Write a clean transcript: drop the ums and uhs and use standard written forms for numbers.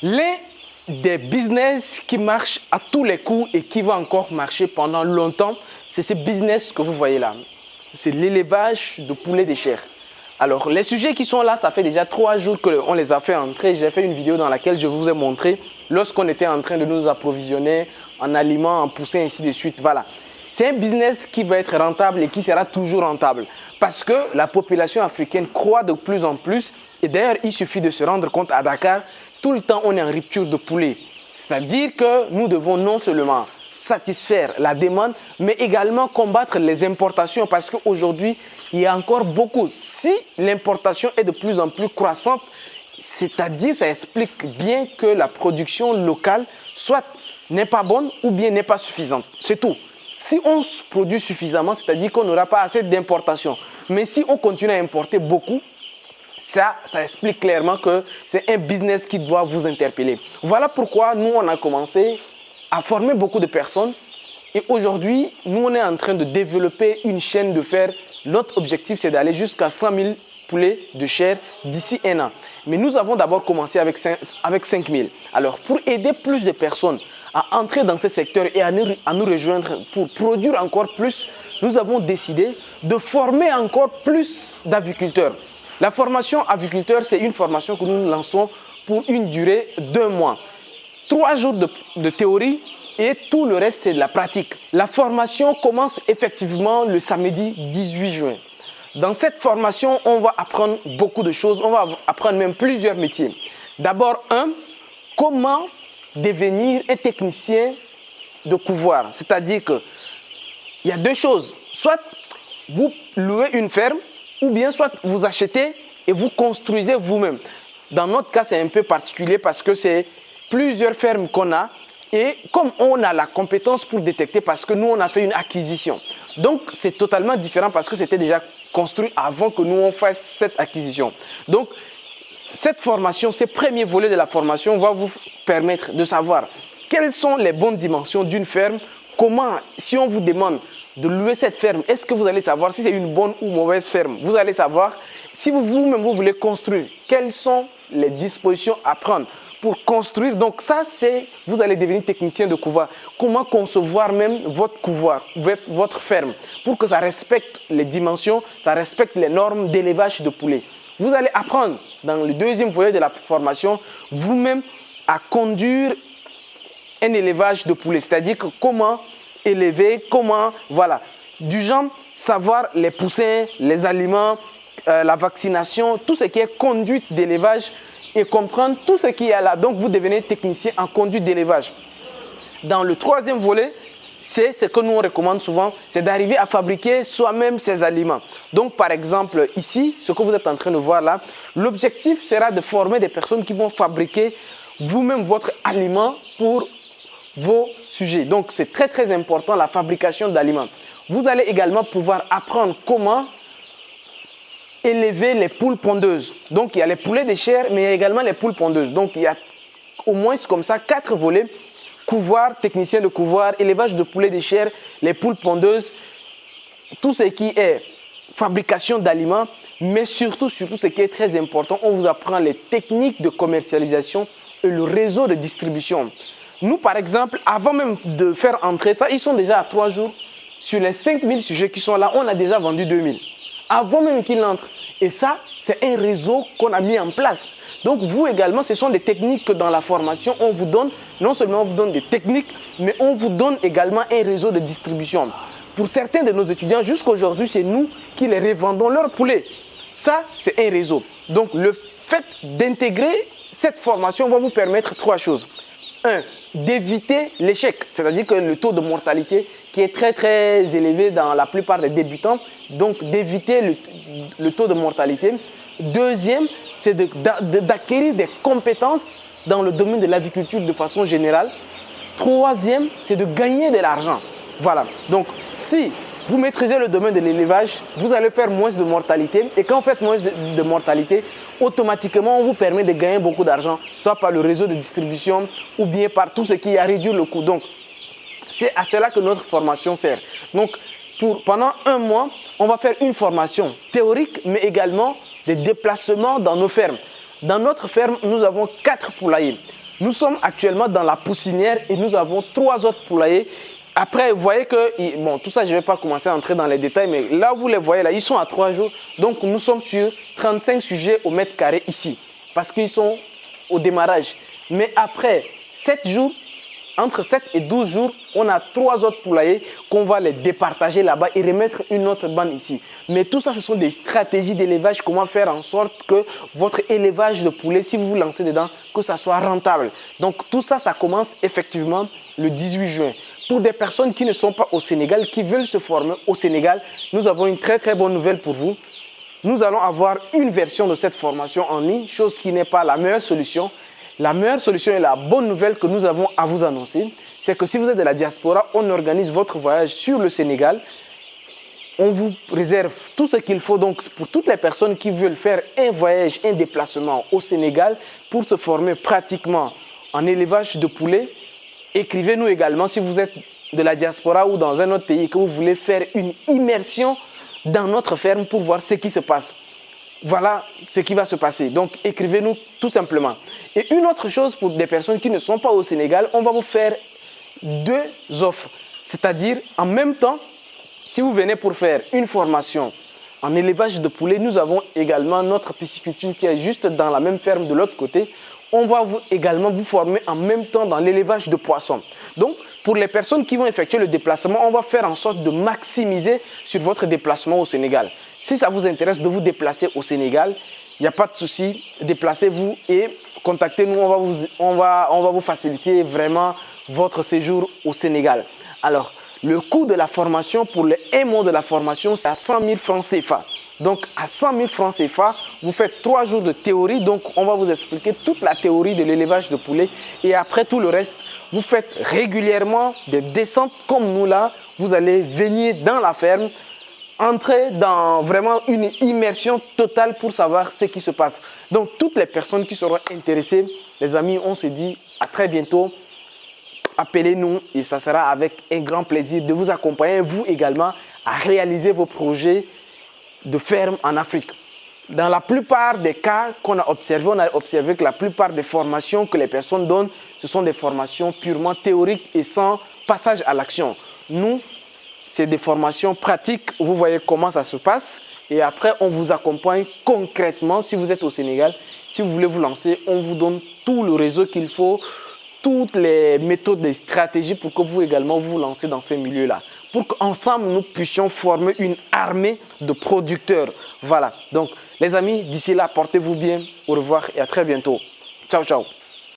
L'un des business qui marche à tous les coups et qui va encore marcher pendant longtemps, c'est ce business que vous voyez là. C'est l'élevage de poulets de chair. Alors, les sujets qui sont là, ça fait déjà 3 jours qu'on les a fait entrer. J'ai fait une vidéo dans laquelle je vous ai montré lorsqu'on était en train de nous approvisionner en aliments, en poussins, ainsi de suite. Voilà. C'est un business qui va être rentable et qui sera toujours rentable parce que la population africaine croît de plus en plus. Et d'ailleurs, il suffit de se rendre compte à Dakar, tout le temps, on est en rupture de poulet. C'est-à-dire que nous devons non seulement satisfaire la demande, mais également combattre les importations parce qu'aujourd'hui, il y a encore beaucoup. Si l'importation est de plus en plus croissante, c'est-à-dire ça explique bien que la production locale soit n'est pas bonne ou bien n'est pas suffisante. C'est tout. Si on produit suffisamment, c'est-à-dire qu'on n'aura pas assez d'importation. Mais si on continue à importer beaucoup, ça explique clairement que c'est un business qui doit vous interpeller. Voilà pourquoi nous, on a commencé à former beaucoup de personnes. Et aujourd'hui, nous, on est en train de développer une chaîne de fer. Notre objectif, c'est d'aller jusqu'à 100 000 poulets de chair d'ici 1 an. Mais nous avons d'abord commencé avec 5 000. Alors, pour aider plus de personnes à entrer dans ce secteur et à nous rejoindre pour produire encore plus, nous avons décidé de former encore plus d'aviculteurs. La formation aviculteur, c'est une formation que nous lançons pour une durée d'1 mois. 3 jours de théorie et tout le reste, c'est de la pratique. La formation commence effectivement le samedi 18 juin. Dans cette formation, on va apprendre beaucoup de choses. On va apprendre même plusieurs métiers. D'abord, comment devenir un technicien de couvoir. C'est-à-dire qu'il y a 2 choses. Soit vous louez une ferme, ou bien soit vous achetez et vous construisez vous-même. Dans notre cas, c'est un peu particulier parce que c'est plusieurs fermes qu'on a. Et comme on a la compétence pour détecter, parce que nous, on a fait une acquisition. Donc, c'est totalement différent parce que c'était déjà construit avant que nous, on fasse cette acquisition. Donc, cette formation, ce premier volet de la formation va vous permettre de savoir quelles sont les bonnes dimensions d'une ferme. Comment, si on vous demande de louer cette ferme, est-ce que vous allez savoir si c'est une bonne ou mauvaise ferme? Vous allez savoir si vous-même vous voulez construire, quelles sont les dispositions à prendre pour construire. Donc ça, vous allez devenir technicien de couvoir. Comment concevoir même votre couvoir, votre ferme, pour que ça respecte les dimensions, ça respecte les normes d'élevage de poulets. Vous allez apprendre dans le 2e volet de la formation, vous-même à conduire un élevage de poulets. C'est-à-dire que comment élever, voilà. Du genre, savoir les poussins, les aliments, la vaccination, tout ce qui est conduite d'élevage et comprendre tout ce qu'il y a là. Donc, vous devenez technicien en conduite d'élevage. Dans le 3e volet, c'est ce que nous on recommande souvent, c'est d'arriver à fabriquer soi-même ses aliments. Donc, par exemple, ici, ce que vous êtes en train de voir là, l'objectif sera de former des personnes qui vont fabriquer vous-même votre aliment pour vos sujets. Donc, c'est très, très important, la fabrication d'aliments. Vous allez également pouvoir apprendre comment élever les poules pondeuses. Donc, il y a les poulets de chair, mais il y a également les poules pondeuses. Donc, il y a au moins comme ça 4 volets. Couvoir, technicien de couvoir, élevage de poulets de chair, les poules pondeuses, tout ce qui est fabrication d'aliments, mais surtout ce qui est très important, on vous apprend les techniques de commercialisation et le réseau de distribution. Nous, par exemple, avant même de faire entrer ça, ils sont déjà à 3 jours. Sur les 5000 sujets qui sont là, on a déjà vendu 2000. Avant même qu'ils entrent. Et ça, c'est un réseau qu'on a mis en place. Donc, vous également, ce sont des techniques que dans la formation, on vous donne. Non seulement on vous donne des techniques, mais on vous donne également un réseau de distribution. Pour certains de nos étudiants, jusqu'à aujourd'hui, c'est nous qui les revendons leurs poulets. Ça, c'est un réseau. Donc, le fait d'intégrer cette formation va vous permettre 3 choses. 1, d'éviter l'échec, c'est-à-dire que le taux de mortalité qui est très très élevé dans la plupart des débutants, donc d'éviter le taux de mortalité. 2e, c'est d'acquérir des compétences dans le domaine de l'aviculture de façon générale. 3e, c'est de gagner de l'argent. Voilà, donc si vous maîtrisez le domaine de l'élevage, vous allez faire moins de mortalité. Et quand vous faites moins de mortalité, automatiquement, on vous permet de gagner beaucoup d'argent, soit par le réseau de distribution ou bien par tout ce qui a réduit le coût. Donc, c'est à cela que notre formation sert. Donc, pendant 1 mois, on va faire une formation théorique, mais également des déplacements dans nos fermes. Dans notre ferme, nous avons 4 poulaillers. Nous sommes actuellement dans la poussinière et nous avons 3 autres poulaillers. Après, vous voyez que, bon, tout ça, je ne vais pas commencer à entrer dans les détails, mais là, vous les voyez, là, ils sont à 3 jours. Donc, nous sommes sur 35 sujets au mètre carré ici, parce qu'ils sont au démarrage. Mais après 7 jours, entre 7 et 12 jours, on a 3 autres poulaillers qu'on va les départager là-bas et remettre une autre bande ici. Mais tout ça, ce sont des stratégies d'élevage, comment faire en sorte que votre élevage de poulets, si vous vous lancez dedans, que ça soit rentable. Donc tout ça, ça commence effectivement le 18 juin. Pour des personnes qui ne sont pas au Sénégal, qui veulent se former au Sénégal, nous avons une très très bonne nouvelle pour vous. Nous allons avoir une version de cette formation en ligne, chose qui n'est pas la meilleure solution. La meilleure solution et la bonne nouvelle que nous avons à vous annoncer, c'est que si vous êtes de la diaspora, on organise votre voyage sur le Sénégal. On vous réserve tout ce qu'il faut donc pour toutes les personnes qui veulent faire un voyage, un déplacement au Sénégal pour se former pratiquement en élevage de poulets. Écrivez-nous également si vous êtes de la diaspora ou dans un autre pays et que vous voulez faire une immersion dans notre ferme pour voir ce qui se passe. Voilà ce qui va se passer. Donc, écrivez-nous tout simplement. Et une autre chose pour des personnes qui ne sont pas au Sénégal, on va vous faire 2 offres. C'est-à-dire, en même temps, si vous venez pour faire une formation en élevage de poulets, nous avons également notre pisciculture qui est juste dans la même ferme de l'autre côté. On va également vous former en même temps dans l'élevage de poissons. Donc, pour les personnes qui vont effectuer le déplacement, on va faire en sorte de maximiser sur votre déplacement au Sénégal. Si ça vous intéresse de vous déplacer au Sénégal, il n'y a pas de souci, déplacez-vous et contactez-nous, on va vous faciliter vraiment votre séjour au Sénégal. Alors, le coût de la formation pour le 1 mois de la formation, c'est à 100 000 francs CFA. Donc, à 100 000 francs CFA, vous faites 3 jours de théorie. Donc, on va vous expliquer toute la théorie de l'élevage de poulets. Et après tout le reste, vous faites régulièrement des descentes comme nous là. Vous allez venir dans la ferme, entrer dans vraiment une immersion totale pour savoir ce qui se passe. Donc, toutes les personnes qui seront intéressées, les amis, on se dit à très bientôt. Appelez-nous et ça sera avec un grand plaisir de vous accompagner, vous également, à réaliser vos projets de ferme en Afrique. Dans la plupart des cas qu'on a observé que la plupart des formations que les personnes donnent, ce sont des formations purement théoriques et sans passage à l'action. Nous, c'est des formations pratiques, vous voyez comment ça se passe et après on vous accompagne concrètement si vous êtes au Sénégal. Si vous voulez vous lancer, on vous donne tout le réseau qu'il faut, toutes les méthodes et stratégies pour que vous également vous lancez dans ces milieux-là. Pour qu'ensemble, nous puissions former une armée de producteurs. Voilà. Donc, les amis, d'ici là, portez-vous bien. Au revoir et à très bientôt. Ciao, ciao.